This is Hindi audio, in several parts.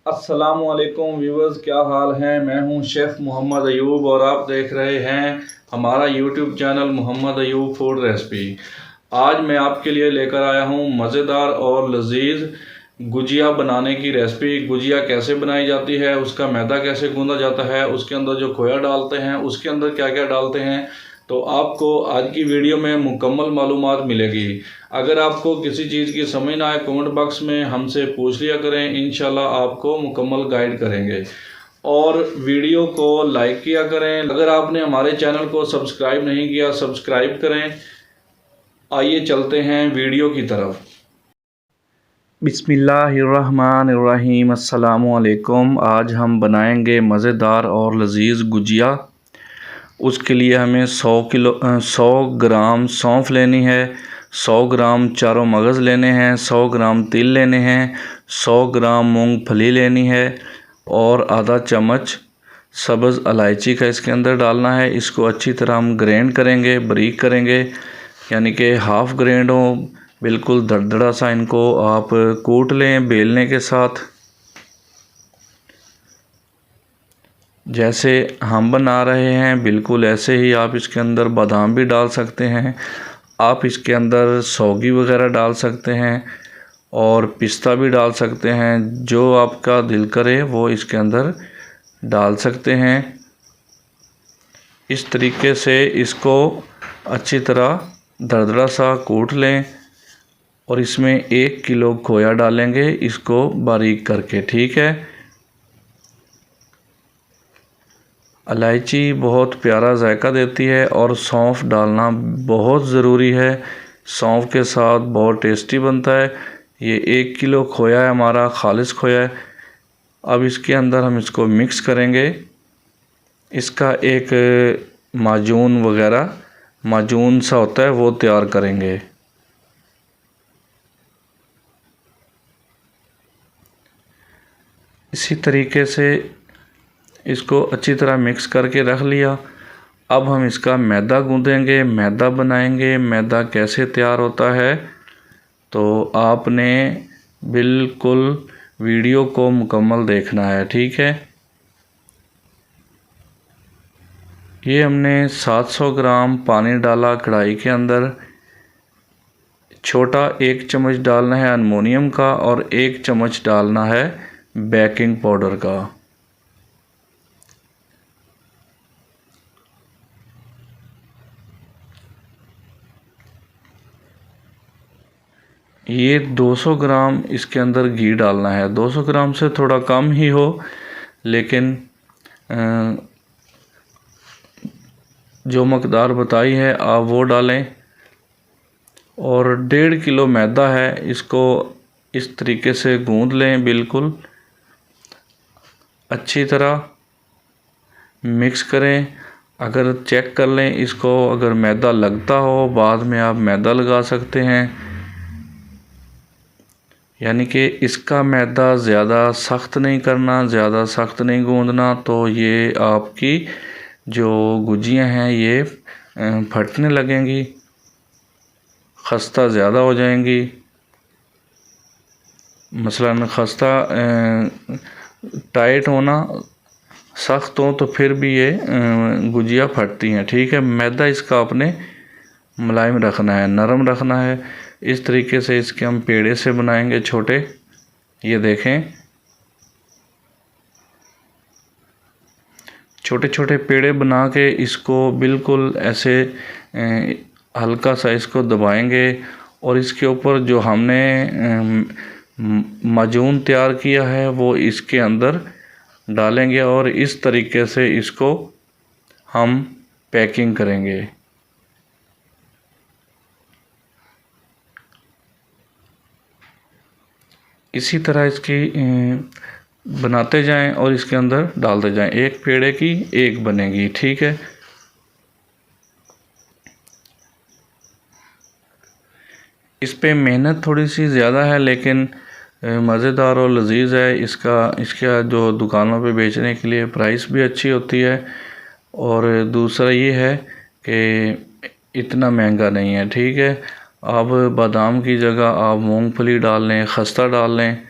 अस्सलामुअलैकुम व्यूवर्स, क्या हाल हैं। मैं हूं शेफ़ मोहम्मद अयूब और आप देख रहे हैं हमारा YouTube channel Mohammad Ayub food recipe. आज मैं आपके लिए लेकर आया हूं मज़ेदार और लजीज गुजिया बनाने की रेसिपी। गुजिया कैसे बनाई जाती है, उसका मैदा कैसे गूंदा जाता है, उसके अंदर जो खोया डालते हैं उसके अंदर क्या क्या डालते हैं, तो आपको आज की वीडियो में मुकम्मल मालूमात मिलेगी। अगर आपको किसी चीज़ की समझ ना आए कमेंट बॉक्स में हमसे पूछ लिया करें, इंशाल्लाह आपको मुकम्मल गाइड करेंगे। और वीडियो को लाइक किया करें। अगर आपने हमारे चैनल को सब्सक्राइब नहीं किया, सब्सक्राइब करें। आइए चलते हैं वीडियो की तरफ। बिस्मिल्लाहिर्रहमानिर्रहीम, अस्सलामुअलैकुम। आज हम बनाएंगे मज़ेदार और लजीज गुजिया। उसके लिए हमें 100 ग्राम सौंफ लेनी है, 100 ग्राम चारों मगज़ लेने हैं, 100 ग्राम तिल लेने हैं, 100 ग्राम मूंगफली लेनी है और आधा चम्मच सब्ज़ इलायची का इसके अंदर डालना है। इसको अच्छी तरह हम ग्राइंड करेंगे, बारीक करेंगे, यानी कि हाफ़ ग्राइंड हो, बिल्कुल दरदरा सा। इनको आप कूट लें बेलने के साथ, जैसे हम बना रहे हैं बिल्कुल ऐसे ही। आप इसके अंदर बादाम भी डाल सकते हैं, आप इसके अंदर सौगी वगैरह डाल सकते हैं और पिस्ता भी डाल सकते हैं। जो आपका दिल करे वो इसके अंदर डाल सकते हैं। इस तरीके से इसको अच्छी तरह दरदरा सा कूट लें और इसमें 1 किलो खोया डालेंगे, इसको बारीक करके, ठीक है। इलायची बहुत प्यारा जायका देती है और सौंफ डालना बहुत ज़रूरी है। सौंफ के साथ बहुत टेस्टी बनता है। ये 1 किलो खोया है, हमारा खालिस खोया है। अब इसके अंदर हम इसको मिक्स करेंगे। इसका एक माजून वगैरह, माजून सा होता है, वो तैयार करेंगे। इसी तरीके से इसको अच्छी तरह मिक्स करके रख लिया। अब हम इसका मैदा गूँधेंगे, मैदा बनाएंगे। मैदा कैसे तैयार होता है तो आपने बिल्कुल वीडियो को मुकम्मल देखना है, ठीक है। ये हमने 700 ग्राम पानी डाला कढ़ाई के अंदर। छोटा 1 चम्मच डालना है अमोनियम का और 1 चम्मच डालना है बेकिंग पाउडर का। ये 200 ग्राम इसके अंदर घी डालना है। 200 ग्राम से थोड़ा कम ही हो, लेकिन जो मकदार बताई है आप वो डालें। और 1.5 किलो मैदा है, इसको इस तरीके से गूंद लें, बिल्कुल अच्छी तरह मिक्स करें। अगर चेक कर लें इसको, अगर मैदा लगता हो बाद में आप मैदा लगा सकते हैं। यानी कि इसका मैदा ज़्यादा सख्त नहीं करना, ज़्यादा सख्त नहीं गूंदना, तो ये आपकी जो गुजियाँ हैं ये फटने लगेंगी, खस्ता ज़्यादा हो जाएंगी। मसलन खस्ता टाइट होना, सख्त हो तो फिर भी ये गुजिया फटती हैं, ठीक है। मैदा इसका आपने मुलायम रखना है, नरम रखना है। इस तरीके से इसके हम पेड़े से बनाएंगे छोटे। ये देखें, छोटे छोटे पेड़े बना के इसको बिल्कुल ऐसे हल्का सा इसको दबाएंगे और इसके ऊपर जो हमने माजून तैयार किया है वो इसके अंदर डालेंगे और इस तरीके से इसको हम पैकिंग करेंगे। इसी तरह इसकी बनाते जाएं और इसके अंदर डालते जाएं। एक पेड़े की एक बनेगी, ठीक है। इस पे मेहनत थोड़ी सी ज़्यादा है, लेकिन मज़ेदार और लजीज है। इसका जो दुकानों पे बेचने के लिए प्राइस भी अच्छी होती है। और दूसरा ये है कि इतना महंगा नहीं है, ठीक है। अब बादाम की जगह आप मूंगफली डाल लें, खस्ता डाल लें।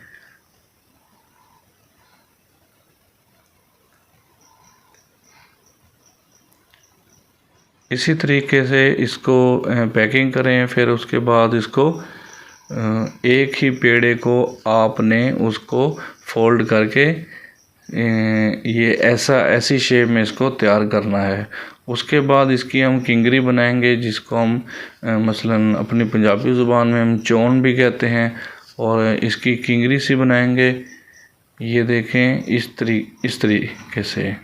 इसी तरीके से इसको पैकिंग करें। फिर उसके बाद इसको एक ही पेड़े को आपने उसको फोल्ड करके ये ऐसी शेप में इसको तैयार करना है। उसके बाद इसकी हम किंगरी बनाएंगे, जिसको हम मसलन अपनी पंजाबी ज़ुबान में हम चौन भी कहते हैं, और इसकी किंगरी सी बनाएंगे। ये देखें इस तरीके से।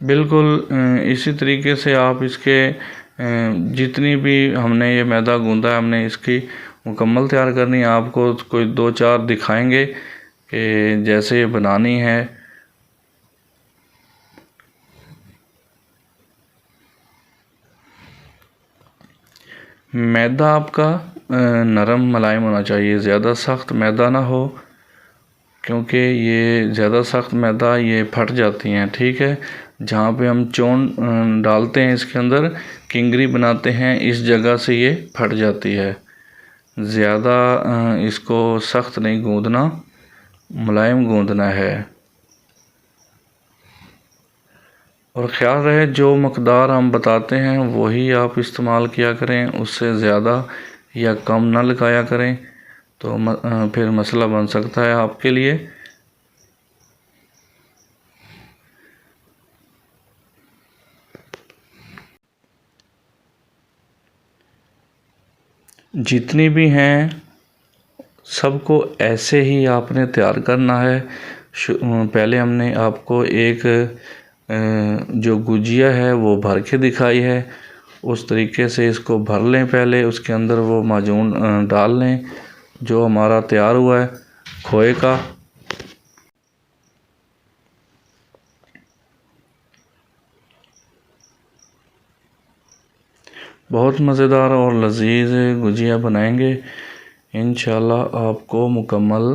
बिल्कुल इसी तरीके से आप इसके जितनी भी हमने ये मैदा गूंदा है, हमने इसकी मुकम्मल तैयार करनी है। आपको कोई 2-4 दिखाएंगे कि जैसे ये बनानी है। मैदा आपका नरम मुलायम होना चाहिए, ज़्यादा सख्त मैदा ना हो, क्योंकि ये ज़्यादा सख्त मैदा ये फट जाती हैं। ठीक है, जहाँ पे हम चौन डालते हैं, इसके अंदर किंगरी बनाते हैं, इस जगह से ये फट जाती है। ज़्यादा इसको सख्त नहीं गूंदना, मुलायम गूंदना है। और ख़्याल रहे जो मकदार हम बताते हैं वही आप इस्तेमाल किया करें, उससे ज़्यादा या कम ना लगाया करें, तो फिर मसला बन सकता है आपके लिए। जितनी भी हैं सबको ऐसे ही आपने तैयार करना है। पहले हमने आपको एक जो गुजिया है वो भर के दिखाई है, उस तरीके से इसको भर लें पहले। उसके अंदर वो माजून डाल लें जो हमारा तैयार हुआ है खोए का। बहुत मज़ेदार और लजीज गुजिया बनाएंगे इंशाल्लाह। आपको मुकम्मल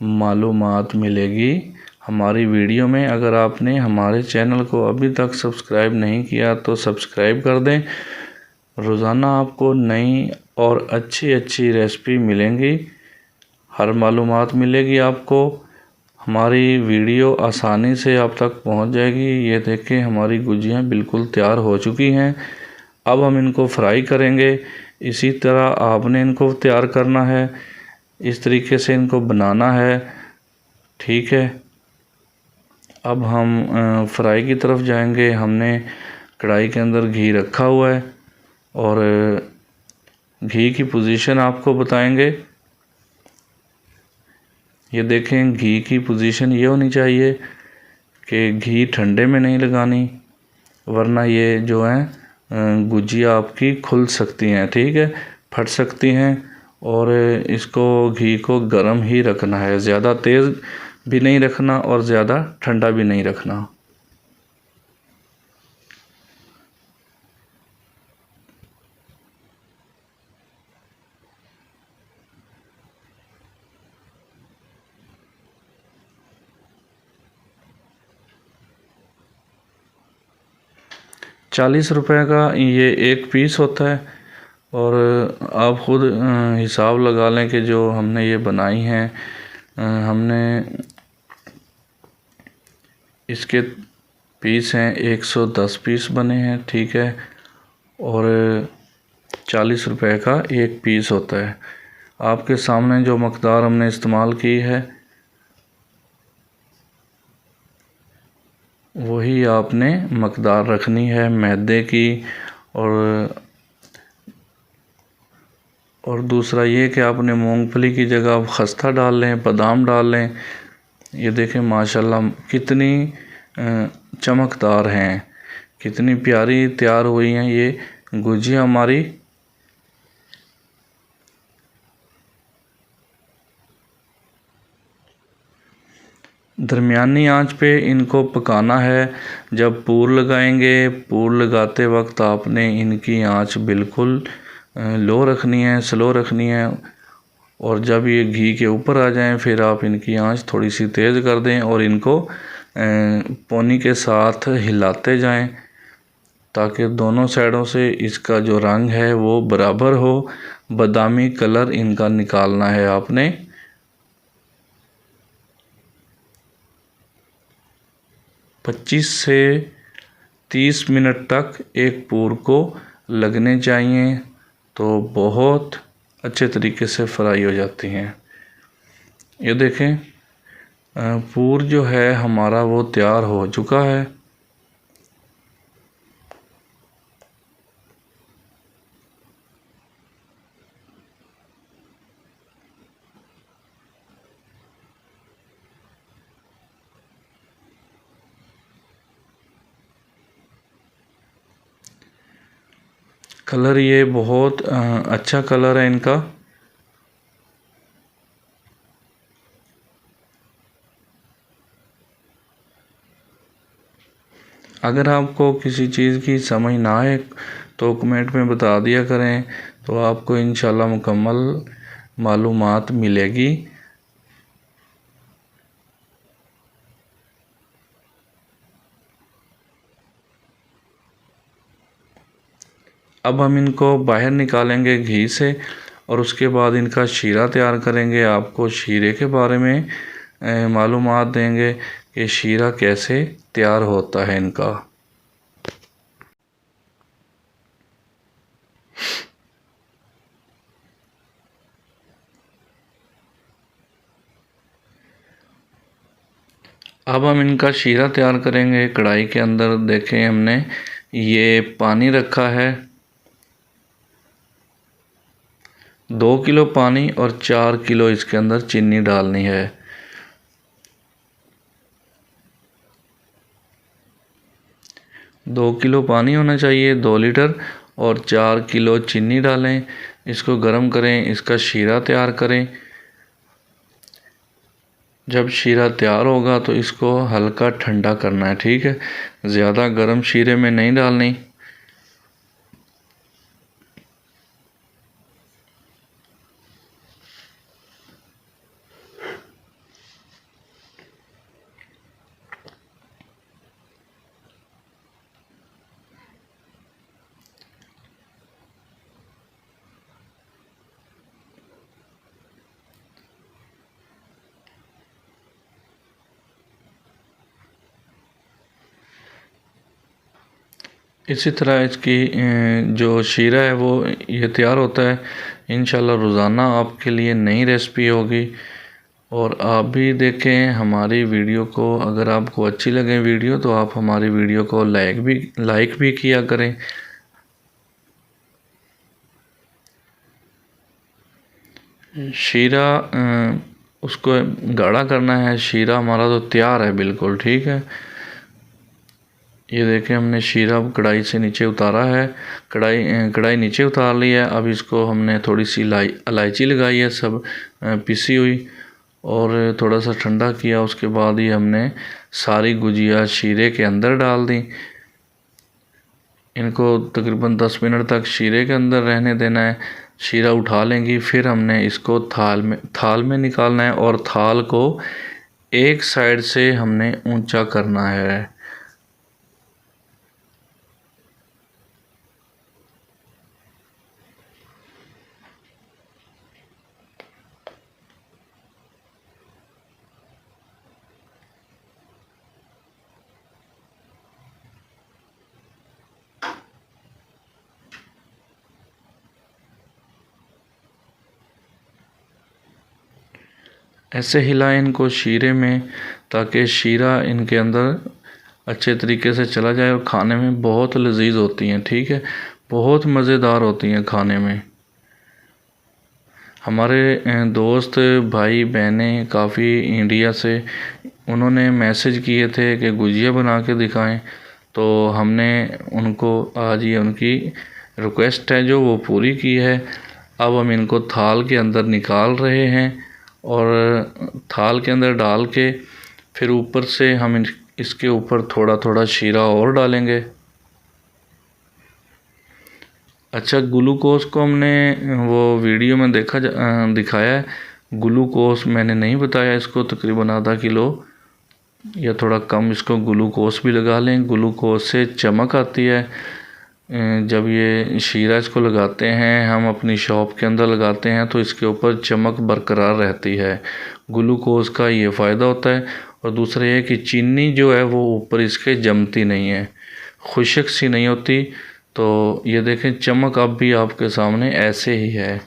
मालूमात मिलेगी हमारी वीडियो में। अगर आपने हमारे चैनल को अभी तक सब्सक्राइब नहीं किया तो सब्सक्राइब कर दें। रोज़ाना आपको नई और अच्छी रेसिपी मिलेंगी, हर मालूमात मिलेगी आपको। हमारी वीडियो आसानी से आप तक पहुंच जाएगी। ये देखें हमारी गुजियाँ बिल्कुल तैयार हो चुकी हैं। अब हम इनको फ्राई करेंगे। इसी तरह आपने इनको तैयार करना है, इस तरीके से इनको बनाना है। ठीक है, अब हम फ्राई की तरफ जाएंगे। हमने कढ़ाई के अंदर घी रखा हुआ है और घी की पोजीशन आपको बताएंगे। ये देखें घी की पोजीशन ये होनी चाहिए कि घी ठंडे में नहीं लगानी, वरना ये जो है गुजिया आपकी खुल सकती हैं। ठीक है, फट सकती हैं। और इसको घी को गर्म ही रखना है, ज़्यादा तेज़ भी नहीं रखना और ज़्यादा ठंडा भी नहीं रखना। ₹40 का ये एक पीस होता है। और आप ख़ुद हिसाब लगा लें कि जो हमने ये बनाई हैं, हमने इसके पीस हैं 110 पीस बने हैं। ठीक है, और ₹40 का एक पीस होता है। आपके सामने जो मकदार हमने इस्तेमाल की है वही आपने मकदार रखनी है मैदे की। और दूसरा ये कि आपने मूंगफली की जगह आप खस्ता डाल लें, बादाम डाल लें। ये देखें माशाल्लाह कितनी चमकदार हैं, कितनी प्यारी तैयार हुई हैं ये गुजिया हमारी। दरमियानी आंच पे इनको पकाना है। जब पूर लगाएंगे, पूर लगाते वक्त आपने इनकी आंच बिल्कुल लो रखनी है, स्लो रखनी है। और जब ये घी के ऊपर आ जाएं फिर आप इनकी आंच थोड़ी सी तेज़ कर दें और इनको पोनी के साथ हिलाते जाएं, ताकि दोनों साइडों से इसका जो रंग है वो बराबर हो। बादामी कलर इनका निकालना है आपने। 25 से 30 मिनट तक एक पूर को लगने चाहिए, तो बहुत अच्छे तरीके से फ्राई हो जाती हैं। ये देखें, पूर जो है हमारा वो तैयार हो चुका है। कलर ये बहुत अच्छा कलर है इनका। अगर आपको किसी चीज़ की समझ ना आए तो कमेंट में बता दिया करें, तो आपको इंशाल्लाह मुकम्मल मालूमात मिलेगी। अब हम इनको बाहर निकालेंगे घी से, और उसके बाद इनका शीरा तैयार करेंगे। आपको शीरे के बारे में मालूमात देंगे कि शीरा कैसे तैयार होता है इनका। अब हम इनका शीरा तैयार करेंगे। कढ़ाई के अंदर देखें हमने ये पानी रखा है, 2 किलो पानी और 4 किलो इसके अंदर चीनी डालनी है। दो किलो पानी होना चाहिए, 2 लीटर, और 4 किलो चीनी डालें। इसको गर्म करें, इसका शीरा तैयार करें। जब शीरा तैयार होगा तो इसको हल्का ठंडा करना है, ठीक है। ज़्यादा गर्म शीरे में नहीं डालनी। इसी तरह इसकी जो शीरा है वो ये तैयार होता है। इंशाल्लाह रोज़ाना आपके लिए नई रेसिपी होगी। और आप भी देखें हमारी वीडियो को। अगर आपको अच्छी लगे वीडियो तो आप हमारी वीडियो को लाइक भी किया करें। शीरा उसको गाढ़ा करना है। शीरा हमारा तो तैयार है बिल्कुल, ठीक है। ये देखें हमने शीरा कढ़ाई से नीचे उतारा है। कढ़ाई नीचे उतार ली है। अब इसको हमने थोड़ी सी इलायची लगाई है, सब पिसी हुई, और थोड़ा सा ठंडा किया। उसके बाद ही हमने सारी गुजिया शीरे के अंदर डाल दी। इनको तकरीबन 10 मिनट तक शीरे के अंदर रहने देना है। शीरा उठा लेंगी, फिर हमने इसको थाल में निकालना है, और थाल को एक साइड से हमने ऊंचा करना है। ऐसे हिलाएं इनको शीरे में, ताकि शीरा इनके अंदर अच्छे तरीके से चला जाए, और खाने में बहुत लजीज होती हैं, ठीक है। बहुत मज़ेदार होती हैं खाने में। हमारे दोस्त भाई बहनें काफ़ी इंडिया से उन्होंने मैसेज किए थे कि गुजिया बना के दिखाएं, तो हमने उनको आज ये उनकी रिक्वेस्ट है जो वो पूरी की है। अब हम इनको थाल के अंदर निकाल रहे हैं, और थाल के अंदर डाल के फिर ऊपर से हम इसके ऊपर थोड़ा थोड़ा शीरा और डालेंगे। अच्छा, ग्लूकोज़ को हमने वो वीडियो में दिखाया है। ग्लूकोज़ मैंने नहीं बताया इसको। तकरीबन आधा किलो या थोड़ा कम इसको ग्लूकोज़ भी लगा लें। ग्लूकोज़ से चमक आती है। जब ये शीरा इसको लगाते हैं, हम अपनी शॉप के अंदर लगाते हैं, तो इसके ऊपर चमक बरकरार रहती है। ग्लूकोज़ का ये फ़ायदा होता है। और दूसरा ये कि चीनी जो है वो ऊपर इसके जमती नहीं है, खुशक सी नहीं होती। तो ये देखें, चमक अब भी आपके सामने ऐसे ही है।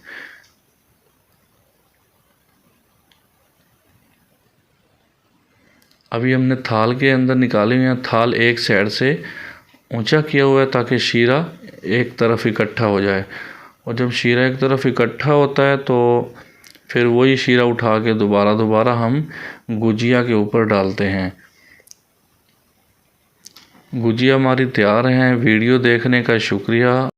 अभी हमने थाल के अंदर निकाली हुई है। थाल एक साइड से ऊंचा किया हुआ है ताकि शीरा एक तरफ इकट्ठा हो जाए, और जब शीरा एक तरफ इकट्ठा होता है तो फिर वही शीरा उठा के दोबारा हम गुजिया के ऊपर डालते हैं। गुजिया हमारी तैयार हैं। वीडियो देखने का शुक्रिया।